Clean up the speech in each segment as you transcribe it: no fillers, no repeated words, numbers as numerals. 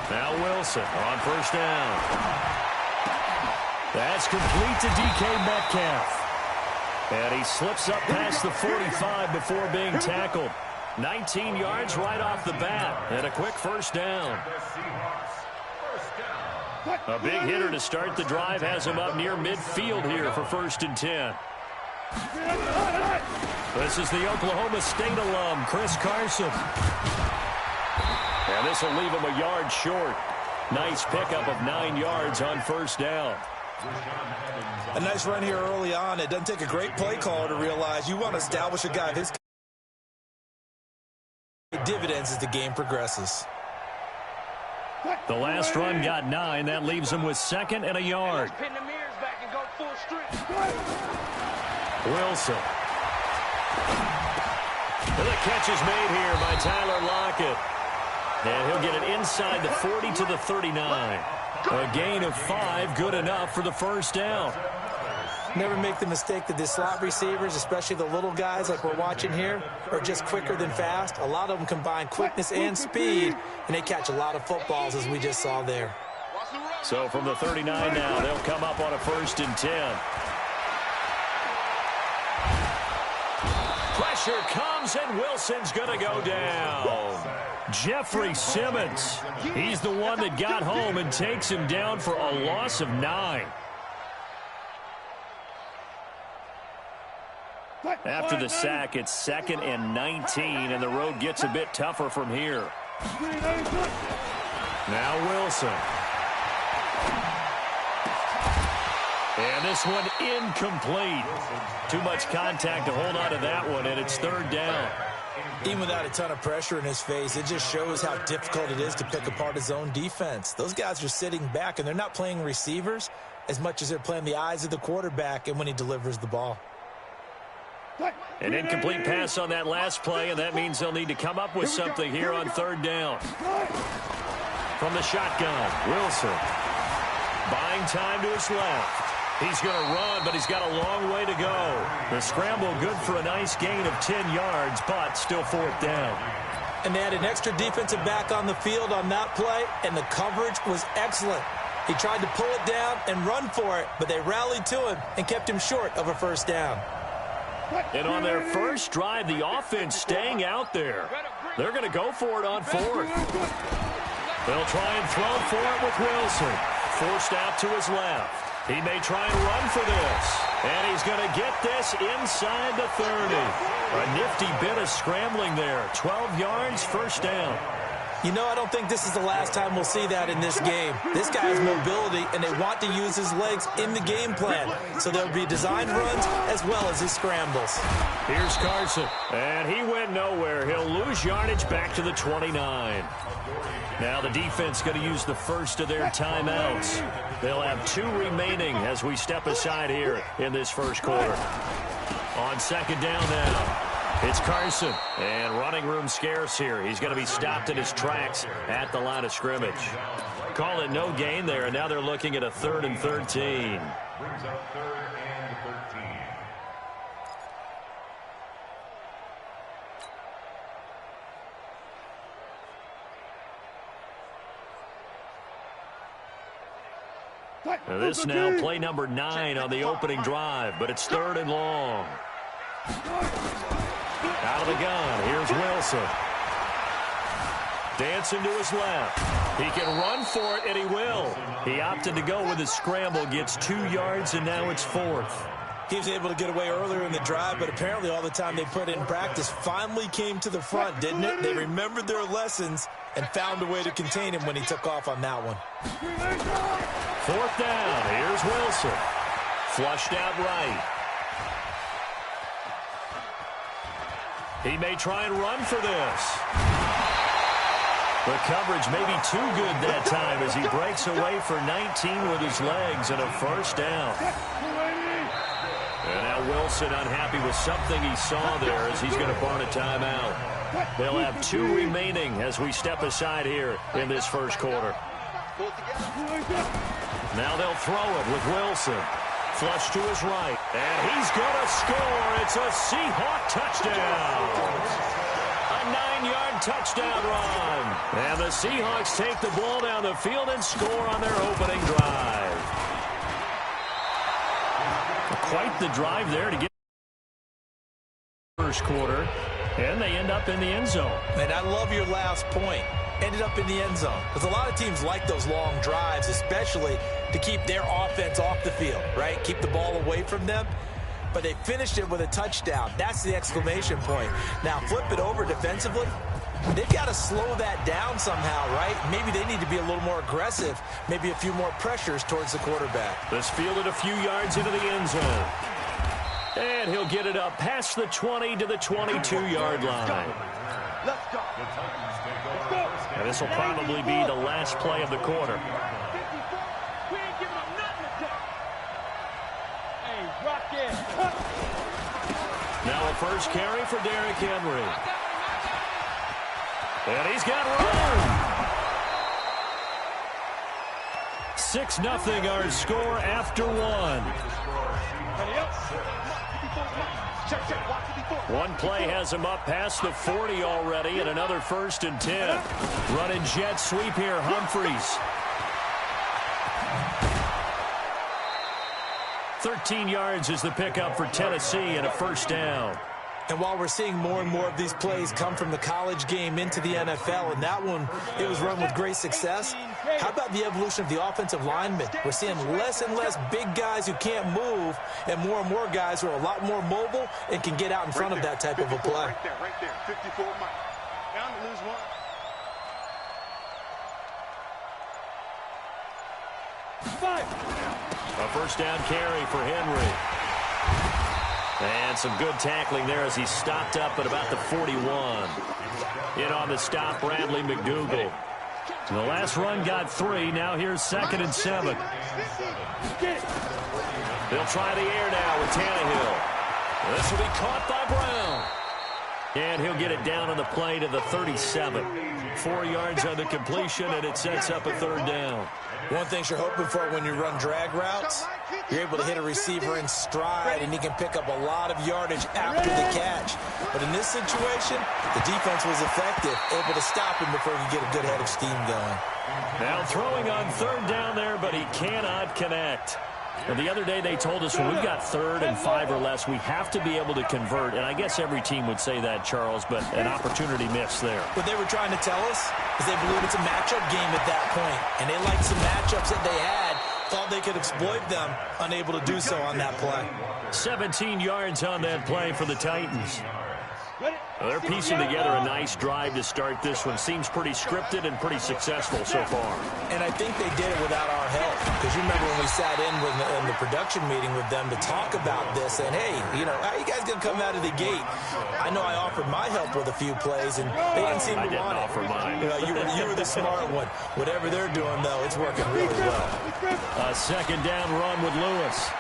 Now Wilson on first down. That's complete to DK Metcalf. And he slips up past the 45 before being tackled. 19 yards right off the bat. And a quick first down. A big hitter to start the drive has him up near midfield here for 1st and 10. This is the Oklahoma State alum, Chris Carson. And this will leave him a yard short. Nice pickup of 9 yards on first down. A nice run here early on. It doesn't take a great play caller to realize you want to establish a guy of his dividends as the game progresses. The last run got 9. That leaves him with 2nd and a yard. Wilson. And the catch is made here by Tyler Lockett. And he'll get it inside the 40 to the 39. A gain of 5, good enough for the first down. Never make the mistake that the slot receivers, especially the little guys like we're watching here, are just quicker than fast. A lot of them combine quickness and speed, and they catch a lot of footballs, as we just saw there. So from the 39 now, they'll come up on a 1st and 10. Pressure comes, and Wilson's going to go down. Jeffrey Simmons, he's the one that got home and takes him down for a loss of 9. After the sack, it's 2nd and 19, and the road gets a bit tougher from here. Now Wilson. And this one incomplete. Too much contact to hold on to that one, and it's 3rd down. Even without a ton of pressure in his face, it just shows how difficult it is to pick apart his own defense. Those guys are sitting back, and they're not playing receivers as much as they're playing the eyes of the quarterback and when he delivers the ball. An incomplete pass on that last play, and that means they'll need to come up with something here on 3rd down. From the shotgun, Wilson. Buying time to his left. He's going to run, but he's got a long way to go. The scramble good for a nice gain of 10 yards, but still 4th down. And they had an extra defensive back on the field on that play, and the coverage was excellent. He tried to pull it down and run for it, but they rallied to him and kept him short of a 1st down. And on their first drive, the offense staying out there. They're going to go for it on 4th. They'll try and throw for it with Wilson. Forced out to his left. He may try and run for this. And he's going to get this inside the 30. A nifty bit of scrambling there. 12 yards, 1st down. You know, I don't think this is the last time we'll see that in this game. This guy has mobility, and they want to use his legs in the game plan. So there'll be designed runs as well as his scrambles. Here's Carson. And he went nowhere. He'll lose yardage back to the 29. Now the defense going to use the first of their timeouts. They'll have 2 remaining as we step aside here in this first quarter. On 2nd down now. It's Carson, and running room scarce here. He's going to be stopped in his tracks at the line of scrimmage. Call it no gain there, and now they're looking at a 3rd and 13. Brings up 3rd and 13. Now this now play number 9 on the opening drive, but it's 3rd and long. Out of the gun, here's Wilson. Dancing to his left. He can run for it, and he will. He opted to go with his scramble, gets 2 yards, and now it's 4th. He was able to get away earlier in the drive, but apparently all the time they put in practice finally came to the front, didn't it? They remembered their lessons and found a way to contain him when he took off on that one. 4th down, here's Wilson. Flushed out right. He may try and run for this. The coverage may be too good that time as he breaks away for 19 with his legs and a 1st down. And now Wilson unhappy with something he saw there as he's going to burn a timeout. They'll have 2 remaining as we step aside here in this first quarter. Now they'll throw it with Wilson. Flush to his right. And he's going to score. It's a Seahawk touchdown. A 9-yard touchdown run. And the Seahawks take the ball down the field and score on their opening drive. Quite the drive there to get first quarter. And they end up in the end zone. And I love your last point. Ended up in the end zone. Because a lot of teams like those long drives, especially to keep their offense off the field, right? Keep the ball away from them. But they finished it with a touchdown. That's the exclamation point. Now, flip it over defensively. They've got to slow that down somehow, right? Maybe they need to be a little more aggressive. Maybe a few more pressures towards the quarterback. This fielded a few yards into the end zone. And he'll get it up past the 20 to the 22-yard line. Let's go. And this will probably be the last play of the quarter. We ain't giving up nothing today. Hey, rock it. Now a first carry for Derrick Henry. And he's got room. 6-0 our score after one. One play has him up past the 40 already, and another 1st and 10. Running jet sweep here, Humphries. 13 yards is the pickup for Tennessee and a first down. And while we're seeing more and more of these plays come from the college game into the NFL, and that one, it was run with great success, how about the evolution of the offensive linemen? We're seeing less and less big guys who can't move, and more guys who are a lot more mobile and can get out in front of that type of a play. Right there. 54 miles. Down to lose one. A first down carry for Henry. And some good tackling there as he stopped up at about the 41. In on the stop, Bradley McDougald. The last run got 3. Now here's 2nd and 7. They'll try the air now with Tannehill. This will be caught by Brown. And he'll get it down on the play to the 37. 4 yards on the completion, and it sets up a 3rd down. One thing you're hoping for when you run drag routes, you're able to hit a receiver in stride, and he can pick up a lot of yardage after the catch. But in this situation, the defense was effective, able to stop him before he could get a good head of steam going. Now throwing on 3rd down there, but he cannot connect. And the other day they told us when we've got 3rd and 5 or less, we have to be able to convert. And I guess every team would say that, Charles, but an opportunity missed there. What they were trying to tell us is they believe it's a matchup game at that point. And they liked some matchups that they had, thought they could exploit them, unable to do so on that play. 17 yards on that play for the Titans. Well, they're piecing together a nice drive to start this one. Seems pretty scripted and pretty successful so far. And I think they did it without our help. Because you remember when we sat in the production meeting with them to talk about this, and hey, you know, how are you guys going to come out of the gate? I know I offered my help with a few plays, and they didn't seem to want it. I didn't offer mine. You know, you were the smart one. Whatever they're doing, though, it's working really well. A 2nd down run with Lewis.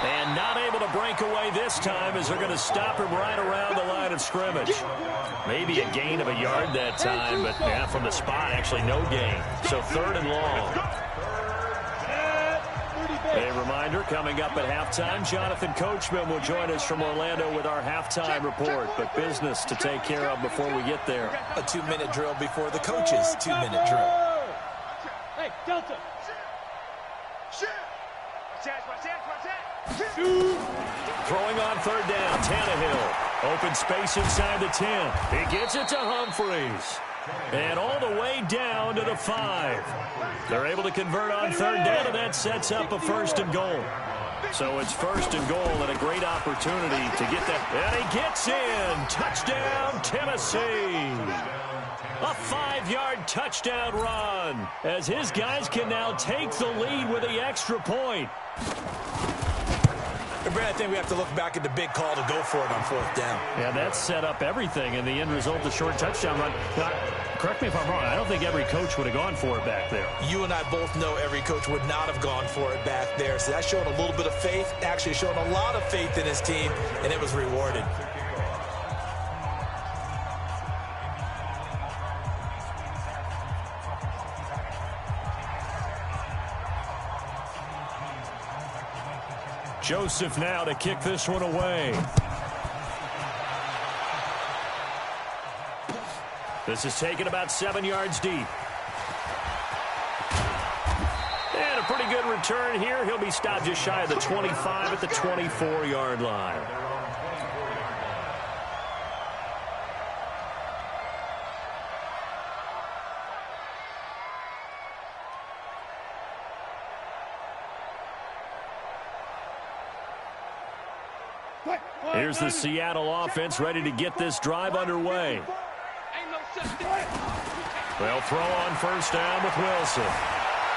And not able to break away this time as they're going to stop him right around the line of scrimmage. Maybe a gain of a yard that time, but yeah, from the spot, actually no gain. So 3rd and long. A reminder, coming up at halftime, Jonathan Coachman will join us from Orlando with our halftime report. But business to take care of before we get there. A 2-minute drill before the coach's 2-minute drill. Hey, Delta. Throwing on 3rd down, Tannehill. Open space inside the 10. He gets it to Humphries. And all the way down to the 5. They're able to convert on 3rd down, and that sets up a 1st and goal. So it's 1st and goal and a great opportunity to get that. And he gets in. Touchdown, Tennessee. A 5-yard touchdown run as his guys can now take the lead with the extra point. Brad, I think we have to look back at the big call to go for it on 4th down. Yeah, that set up everything, and the end result, the short touchdown run. Now, correct me if I'm wrong, I don't think every coach would have gone for it back there. You and I both know every coach would not have gone for it back there. So that showed a little bit of faith, actually showed a lot of faith in his team, and it was rewarded. Joseph now to kick this one away. This is taken about 7 yards deep. And a pretty good return here. He'll be stopped just shy of the 25 at the 24-yard line. Here's the Seattle offense ready to get this drive underway. They'll throw on first down with Wilson.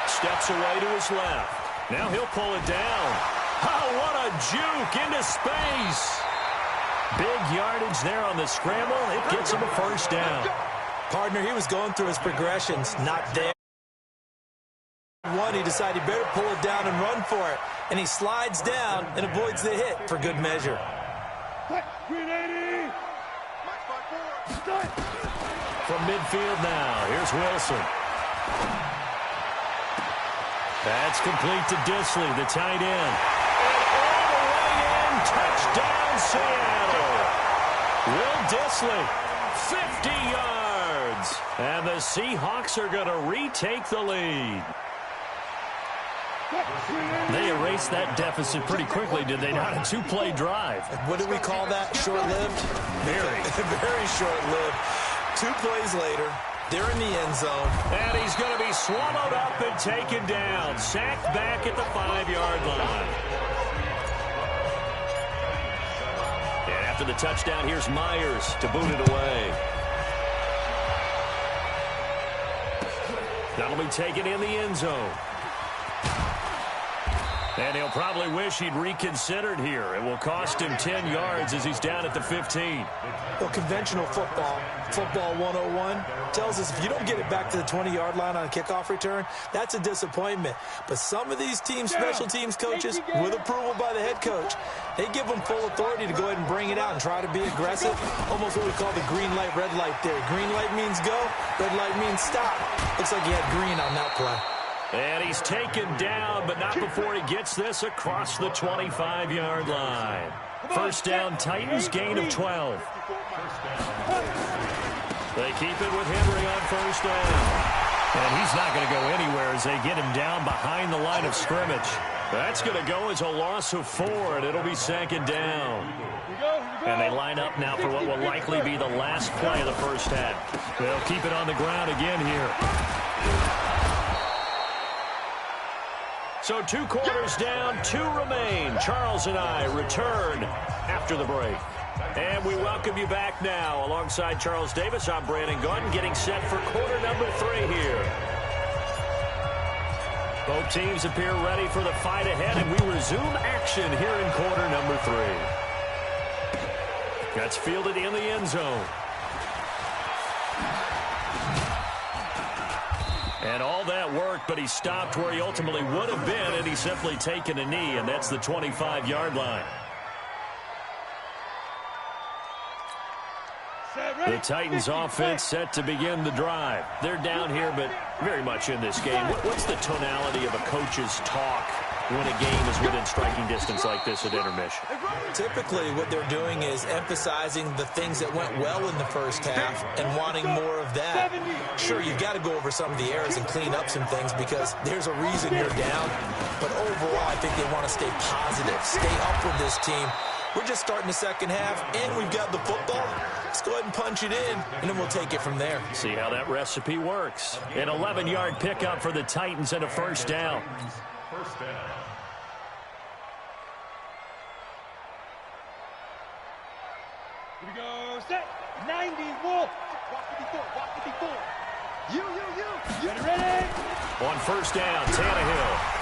Steps away to his left. Now he'll pull it down. Oh, what a juke into space. Big yardage there on the scramble. It gets him a first down. Partner, he was going through his progressions. Not there. He decided he better pull it down and run for it. And he slides down and avoids the hit for good measure. From midfield now, here's Wilson. That's complete to Disley, the tight end. And all the way in, touchdown Seattle. Will Disley, 50 yards. And the Seahawks are going to retake the lead. They erased that deficit pretty quickly, did they not? A two-play drive. What do we call that? Short-lived? Very. Very short-lived. 2 plays later, they're in the end zone. And he's going to be swallowed up and taken down. Sacked back at the 5-yard line. And after the touchdown, here's Myers to boot it away. That'll be taken in the end zone. And he'll probably wish he'd reconsidered here. It will cost him 10 yards as he's down at the 15. Well, conventional football 101, tells us if you don't get it back to the 20-yard line on a kickoff return, that's a disappointment. But some of these teams, special teams coaches, with approval by the head coach, they give them full authority to go ahead and bring it out and try to be aggressive. Almost what we call the green light, red light theory. Green light means go, red light means stop. Looks like he had green on that play. And he's taken down, but not before he gets this across the 25-yard line. First down, Titans, gain of 12. They keep it with Henry on first down. And he's not going to go anywhere as they get him down behind the line of scrimmage. That's going to go as a loss of 4, and it'll be second down. And they line up now for what will likely be the last play of the first half. They'll keep it on the ground again here. So 2 quarters down, 2 remain. Charles and I return after the break. And we welcome you back now. Alongside Charles Davis, I'm Brandon Gunn, getting set for quarter number 3 here. Both teams appear ready for the fight ahead, and we resume action here in quarter number 3. That's fielded in the end zone. And all that worked, but he stopped where he ultimately would have been, and he's simply taken a knee, and that's the 25-yard line. The Titans offense set to begin the drive. They're down here, but very much in this game. What's the tonality of a coach's talk when a game is within striking distance like this at intermission? Typically, what they're doing is emphasizing the things that went well in the first half and wanting more of that. Sure, you've got to go over some of the errors and clean up some things because there's a reason you're down. But overall, I think they want to stay positive, stay up with this team. We're just starting the second half, and we've got the football. Let's go ahead and punch it in, and then we'll take it from there. See how that recipe works. An 11-yard pickup for the Titans and a first down. First down. Here we go, set, 90, Wolf. Walk to before. You. Ready? On first down, Tannehill.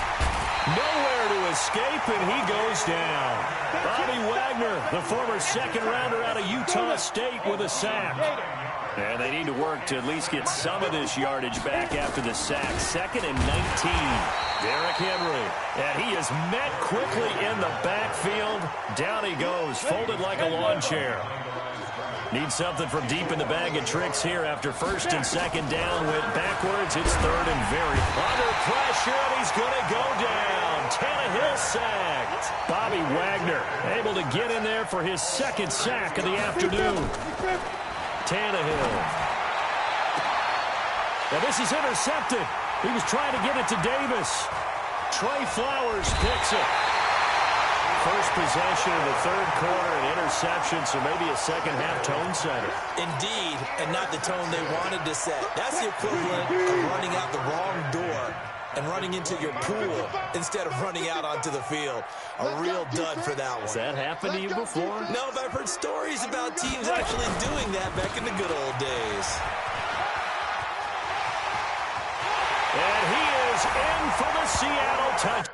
Nowhere to escape, and he goes down. Bobby Wagner, the former second-rounder out of Utah State, with a sack. And they need to work to at least get some of this yardage back after the sack. 2nd and 19. Derrick Henry. And he is met quickly in the backfield. Down he goes, folded like a lawn chair. Needs something from deep in the bag of tricks here after first and second down. Went backwards. It's 3rd and very. Under pressure, and he's going to go down. Tannehill sacked. Bobby Wagner able to get in there for his second sack of the afternoon. Tannehill. Now this is intercepted. He was trying to get it to Davis. Trey Flowers picks it. First possession of the third quarter, an interception, so maybe a second-half tone setter. Indeed, and not the tone they wanted to set. That's the equivalent of running out the wrong door and running into your pool instead of running out onto the field. A real dud for that one. Has that happened to you before? No, but I've heard stories about teams actually doing that back in the good old days. And he is in for the Seattle touchdown.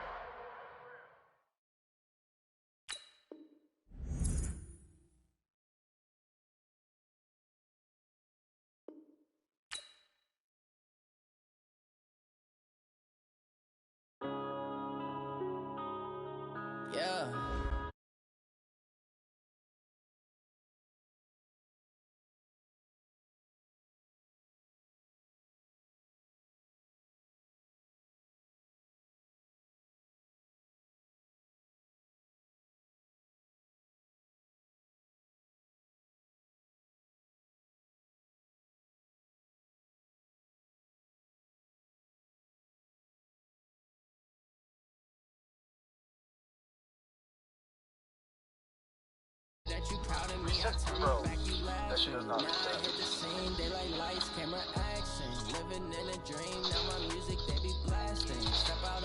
Yeah. That you proud of me, I turn my back, you laugh. That shit is not. Now I hit the scene, daylight lights, camera action. Living in a dream, now my music, they be blasting. Step out.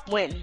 win.